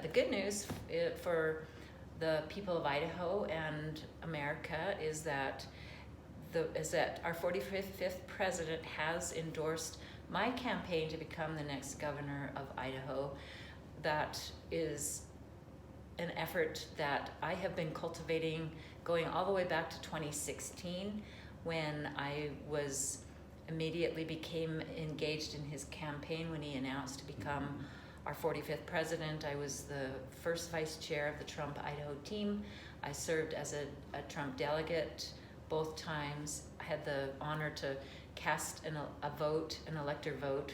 the good news for the people of Idaho and America is that our 45th president has endorsed my campaign to become the next governor of Idaho. That is an effort that I have been cultivating going all the way back to 2016, when I immediately became engaged in his campaign when he announced to become our 45th president. I was the first vice chair of the Trump Idaho Team. I served as a Trump delegate both times. I had the honor to cast an elector vote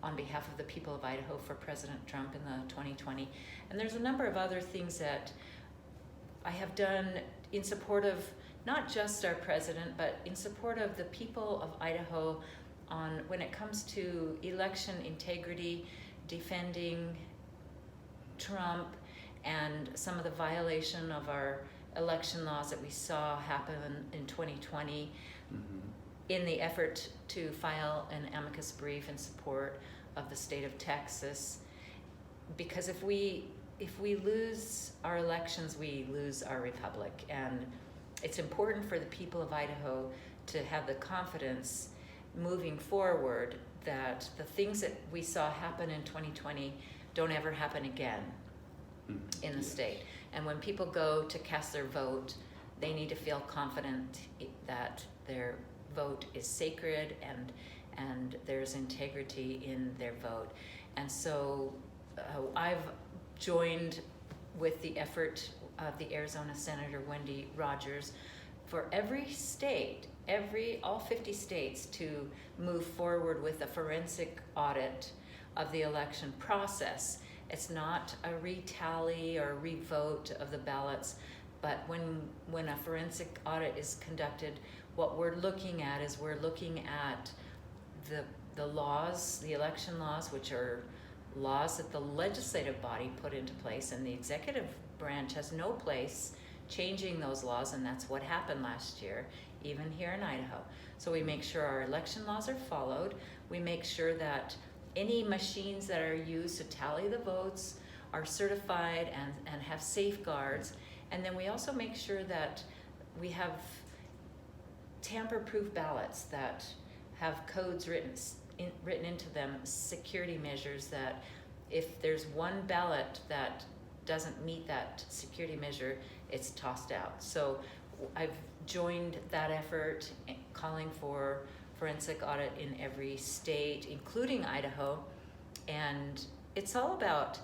on behalf of the people of Idaho for President Trump in the 2020. And there's a number of other things that I have done in support of not just our president, but in support of the people of Idaho when it comes to election integrity, defending Trump, and some of the violation of our election laws that we saw happen in 2020 in the effort to file an amicus brief in support of the state of Texas. Because if we lose our elections, we lose our republic. And it's important for the people of Idaho to have the confidence moving forward that the things that we saw happen in 2020 don't ever happen again in the state. And when people go to cast their vote, they need to feel confident that their vote is sacred and there's integrity in their vote. And so I've joined with the effort of the Arizona Senator Wendy Rogers for every state, all 50 states, to move forward with a forensic audit of the election process. It's not a retally or revote of the ballots, but when a forensic audit is conducted, what we're looking at is the laws, the election laws, which are laws that the legislative body put into place, and the executive branch has no place changing those laws, and that's what happened last year, even here in Idaho. So we make sure our election laws are followed. We make sure that any machines that are used to tally the votes are certified and have safeguards. And then we also make sure that we have tamper-proof ballots that have codes written into them, security measures, that if there's one ballot that doesn't meet that security measure, it's tossed out. So I've joined that effort, calling for forensic audit in every state, including Idaho. And it's all about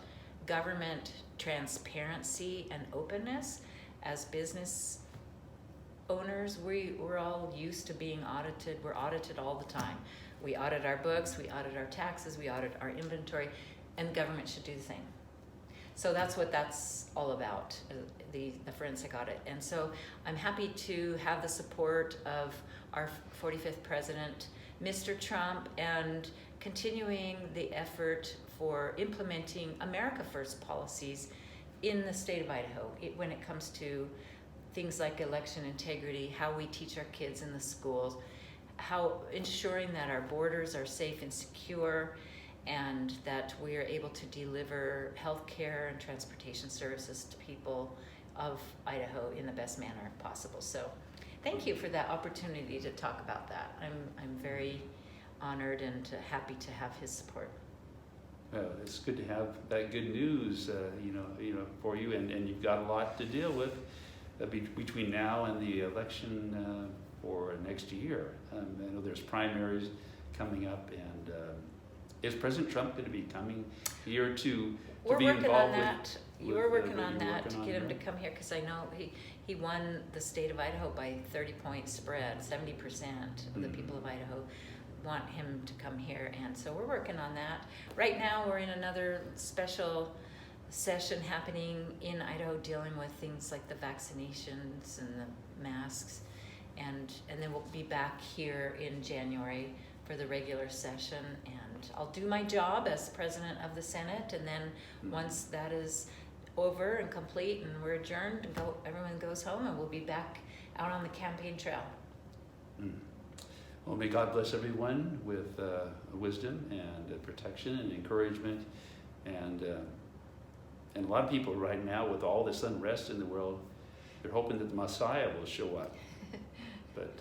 government transparency and openness. As business owners, we're all used to being audited. We're audited all the time. We audit our books, we audit our taxes, we audit our inventory, and government should do the same. So that's what that's all about, the forensic audit. And so I'm happy to have the support of our 45th president, Mr. Trump, and continuing the effort for implementing America First policies in the state of Idaho when it comes to things like election integrity, how we teach our kids in the schools, how ensuring that our borders are safe and secure, and that we are able to deliver health care and transportation services to people of Idaho in the best manner possible. So thank you for that opportunity to talk about that. I'm very honored and happy to have his support. It's good to have that good news, for you, and you've got a lot to deal with between now and the election for next year. I know there's primaries coming up, and is President Trump going to be coming here to be involved with? We're working on that to get him to come here, because I know he won the state of Idaho by 30-point spread. 70% of the people of Idaho want him to come here, and so we're working on that. Right now we're in another special session happening in Idaho dealing with things like the vaccinations and the masks, and then we'll be back here in January for the regular session, and I'll do my job as president of the Senate, and then once that is over and complete and we're adjourned, everyone goes home, and we'll be back out on the campaign trail. Well, may God bless everyone with wisdom and protection and encouragement, and And a lot of people right now, with all this unrest in the world, they're hoping that the Messiah will show up. But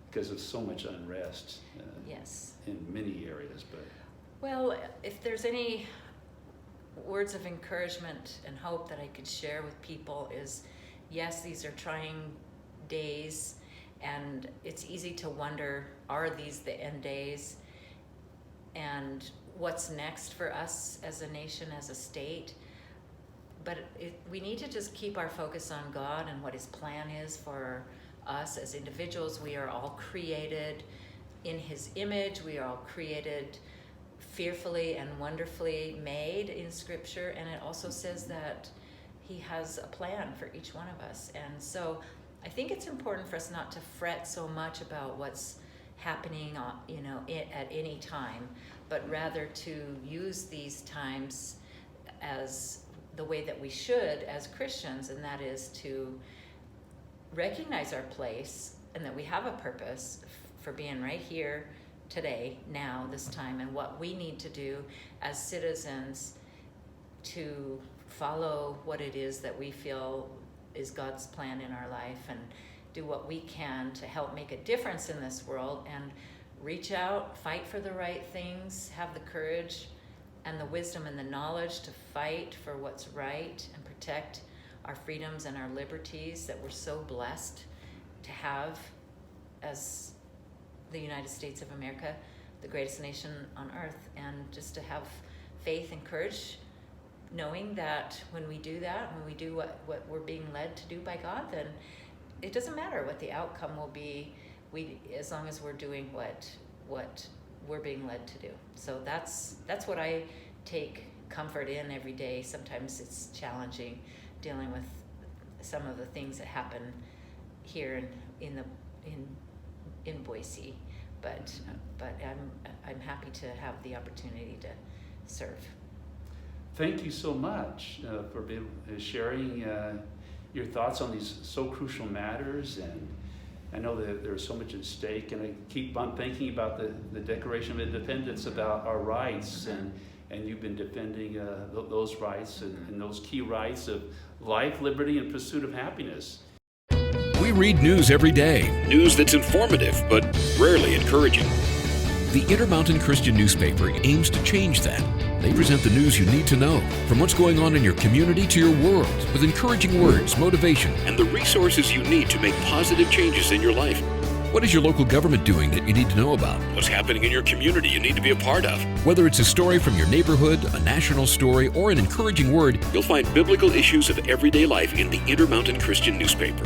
because of so much unrest Yes. in many areas. But Well, if there's any words of encouragement and hope that I could share with people is, yes, these are trying days, and it's easy to wonder, are these the end days? And what's next for us as a nation, as a state? But we need to just keep our focus on God and what His plan is for us as individuals. We are all created in His image. We are all created fearfully and wonderfully made in Scripture, and it also says that He has a plan for each one of us. And so I think it's important for us not to fret so much about what's happening at any time, but rather to use these times as the way that we should as Christians, and that is to recognize our place and that we have a purpose for being right here today, now, this time, and what we need to do as citizens to follow what it is that we feel is God's plan in our life, and do what we can to help make a difference in this world, and reach out, fight for the right things, have the courage and the wisdom and the knowledge to fight for what's right and protect our freedoms and our liberties that we're so blessed to have as the United States of America, the greatest nation on earth. And just to have faith and courage, knowing that when we do that, when we do what we're being led to do by God, then it doesn't matter what the outcome will be, as long as we're doing what we're being led to do. So that's what I take comfort in every day. Sometimes it's challenging dealing with some of the things that happen here in Boise, but I'm happy to have the opportunity to serve. thank you so much for sharing your thoughts on these so crucial matters. And I know that there's so much at stake, and I keep on thinking about the Declaration of Independence, about our rights, and you've been defending those rights and those key rights of life, liberty, and pursuit of happiness. We read news every day, news that's informative but rarely encouraging. The Intermountain Christian newspaper aims to change that. They present the news you need to know, from what's going on in your community to your world, with encouraging words, motivation, and the resources you need to make positive changes in your life. What is your local government doing that you need to know about? What's happening in your community you need to be a part of? Whether it's a story from your neighborhood, a national story, or an encouraging word, you'll find biblical issues of everyday life in the Intermountain Christian newspaper.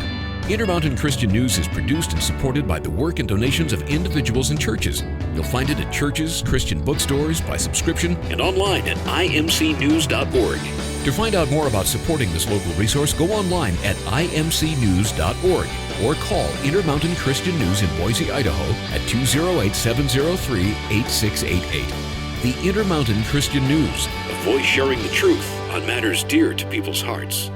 Intermountain Christian News is produced and supported by the work and donations of individuals and churches. You'll find it at churches, Christian bookstores, by subscription, and online at imcnews.org. To find out more about supporting this local resource, go online at imcnews.org or call Intermountain Christian News in Boise, Idaho at 208-703-8688. The Intermountain Christian News, a voice sharing the truth on matters dear to people's hearts.